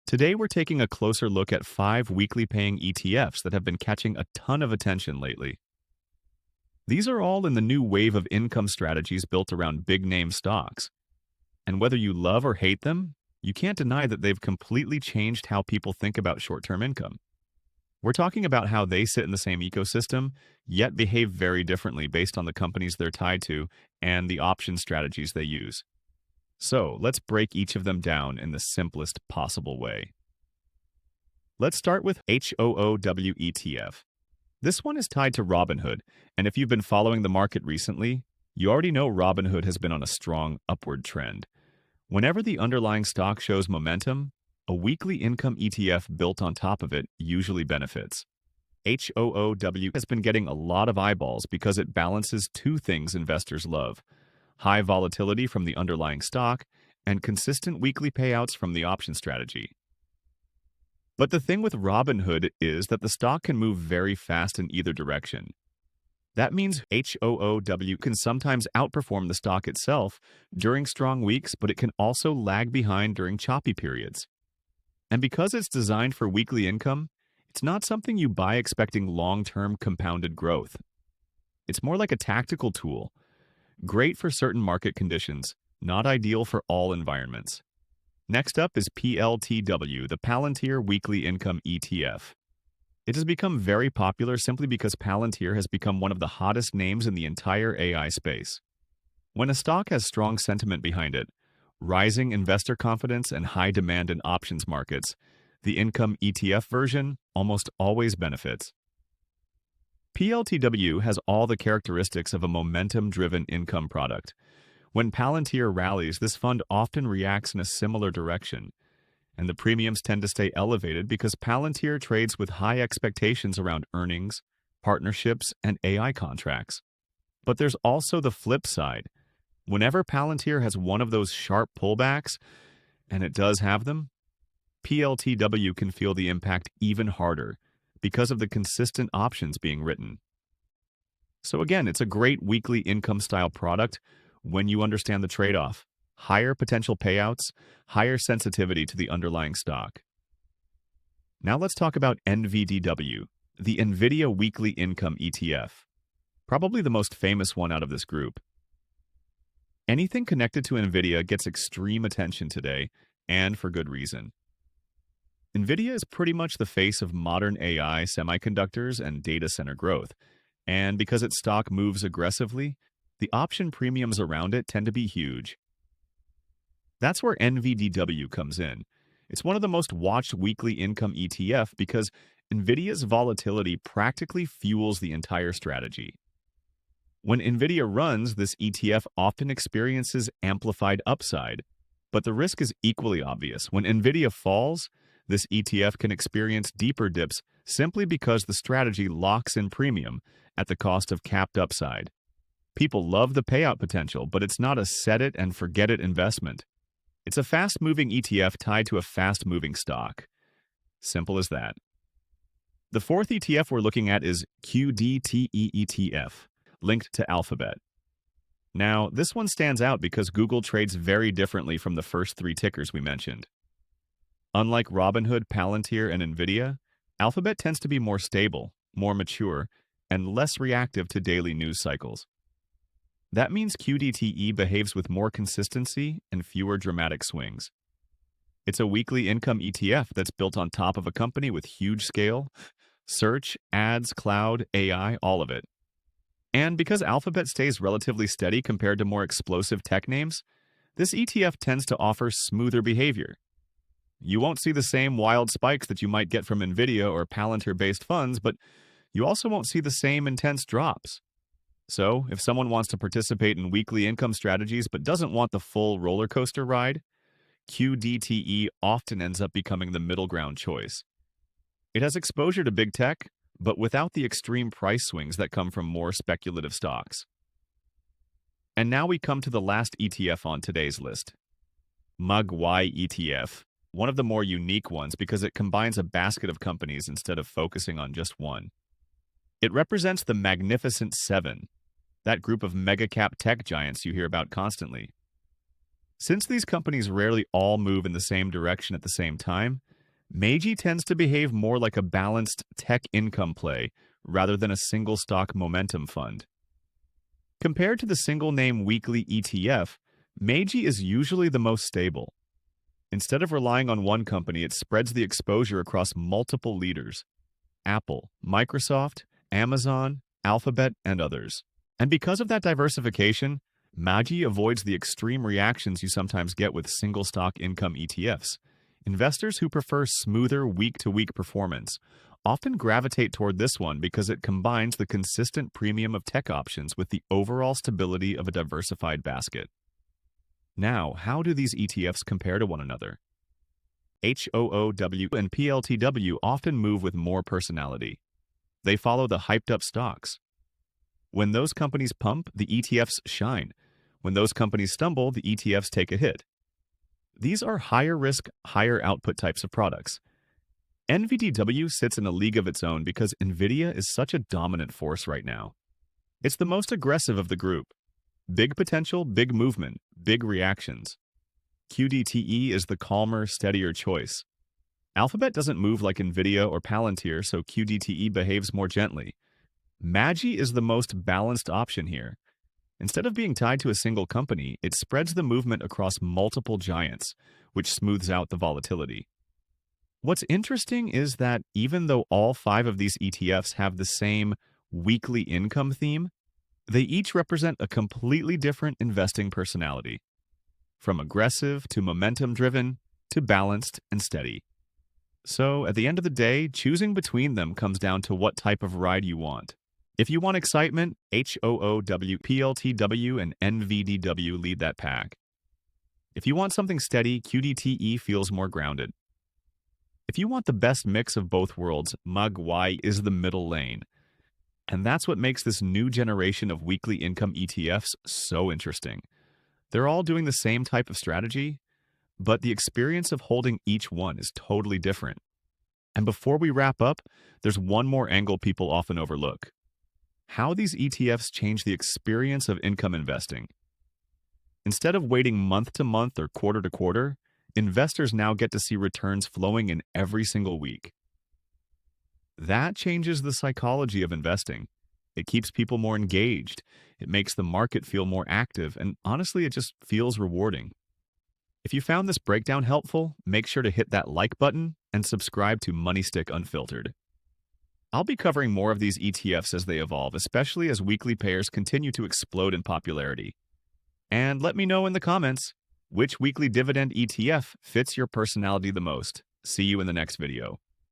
Today, we're taking a closer look at 5 weekly paying ETFs that have been catching a ton of attention lately. These are all in the new wave of income strategies built around big-name stocks. And whether you love or hate them, you can't deny that they've completely changed how people think about short-term income. We're talking about how they sit in the same ecosystem, yet behave very differently based on the companies they're tied to and the option strategies they use. So, let's break each of them down in the simplest possible way. Let's start with HOOW ETF. This one is tied to Robinhood, and if you've been following the market recently, you already know Robinhood has been on a strong upward trend. Whenever the underlying stock shows momentum, a weekly income ETF built on top of it usually benefits. HOOW has been getting a lot of eyeballs because it balances two things investors love: high volatility from the underlying stock and consistent weekly payouts from the option strategy. But the thing with Robinhood is that the stock can move very fast in either direction. That means HOOW can sometimes outperform the stock itself during strong weeks, but it can also lag behind during choppy periods. And because it's designed for weekly income, it's not something you buy expecting long-term compounded growth. It's more like a tactical tool, great for certain market conditions, not ideal for all environments. Next up is PLTW, the Palantir Weekly Income ETF. It has become very popular simply because Palantir has become one of the hottest names in the entire AI space. When a stock has strong sentiment behind it, rising investor confidence and high demand in options markets, the income ETF version almost always benefits. PLTW has all the characteristics of a momentum-driven income product. When Palantir rallies, this fund often reacts in a similar direction, and the premiums tend to stay elevated because Palantir trades with high expectations around earnings, partnerships, and AI contracts. But there's also the flip side. Whenever Palantir has one of those sharp pullbacks, and it does have them, PLTW can feel the impact even harder because of the consistent options being written. So again, it's a great weekly income style product when you understand the trade-off: higher potential payouts, higher sensitivity to the underlying stock. Now let's talk about NVDW, the Nvidia Weekly Income ETF, probably the most famous one out of this group. Anything connected to Nvidia gets extreme attention today, and for good reason. Nvidia is pretty much the face of modern AI, semiconductors, and data center growth, and because its stock moves aggressively, the option premiums around it tend to be huge. That's where NVDW comes in. It's one of the most watched weekly income ETF because Nvidia's volatility practically fuels the entire strategy. When Nvidia runs, this ETF often experiences amplified upside, but the risk is equally obvious. When Nvidia falls, this ETF can experience deeper dips simply because the strategy locks in premium at the cost of capped upside. People love the payout potential, but it's not a set-it-and-forget-it investment. It's a fast-moving ETF tied to a fast-moving stock. Simple as that. The fourth ETF we're looking at is QDTE ETF, linked to Alphabet. Now, this one stands out because Google trades very differently from the first three tickers we mentioned. Unlike Robinhood, Palantir, and Nvidia, Alphabet tends to be more stable, more mature, and less reactive to daily news cycles. That means QDTE behaves with more consistency and fewer dramatic swings. It's a weekly income ETF that's built on top of a company with huge scale: search, ads, cloud, AI, all of it. And because Alphabet stays relatively steady compared to more explosive tech names, this ETF tends to offer smoother behavior. You won't see the same wild spikes that you might get from Nvidia or Palantir-based funds, but you also won't see the same intense drops. So, if someone wants to participate in weekly income strategies but doesn't want the full roller coaster ride, QDTE often ends up becoming the middle ground choice. It has exposure to big tech, but without the extreme price swings that come from more speculative stocks. And now we come to the last ETF on today's list, MAGY ETF, one of the more unique ones because it combines a basket of companies instead of focusing on just one. It represents the Magnificent Seven, that group of mega-cap tech giants you hear about constantly. Since these companies rarely all move in the same direction at the same time, MAGY tends to behave more like a balanced tech income play rather than a single stock momentum fund. Compared to the single name weekly ETF, MAGY is usually the most stable. Instead of relying on one company, it spreads the exposure across multiple leaders: Apple, Microsoft, Amazon, Alphabet, and others. And because of that diversification, MAGY avoids the extreme reactions you sometimes get with single stock income ETFs. Investors who prefer smoother week-to-week performance often gravitate toward this one because it combines the consistent premium of tech options with the overall stability of a diversified basket. Now, how do these ETFs compare to one another? HOOW and PLTW often move with more personality. They follow the hyped-up stocks. When those companies pump, the ETFs shine. When those companies stumble, the ETFs take a hit. These are higher risk, higher output types of products. NVDW sits in a league of its own because Nvidia is such a dominant force right now. It's the most aggressive of the group. Big potential, big movement, big reactions. QDTE is the calmer, steadier choice. Alphabet doesn't move like Nvidia or Palantir, so QDTE behaves more gently. MAGY is the most balanced option here. Instead of being tied to a single company, it spreads the movement across multiple giants, which smooths out the volatility. What's interesting is that even though all 5 of these ETFs have the same weekly income theme, they each represent a completely different investing personality, from aggressive to momentum-driven to balanced and steady. So, at the end of the day, choosing between them comes down to what type of ride you want. If you want excitement, HOOW, PLTW, and NVDW lead that pack. If you want something steady, QDTE feels more grounded. If you want the best mix of both worlds, MAGY is the middle lane. And that's what makes this new generation of weekly income ETFs so interesting. They're all doing the same type of strategy, but the experience of holding each one is totally different. And before we wrap up, there's one more angle people often overlook: how these ETFs change the experience of income investing. Instead of waiting month to month or quarter to quarter, investors now get to see returns flowing in every single week. That changes the psychology of investing. It keeps people more engaged, it makes the market feel more active, and honestly, it just feels rewarding. If you found this breakdown helpful, make sure to hit that like button and subscribe to MoneyStick Unfiltered. I'll be covering more of these ETFs as they evolve, especially as weekly pairs continue to explode in popularity. And let me know in the comments which weekly dividend ETF fits your personality the most. See you in the next video.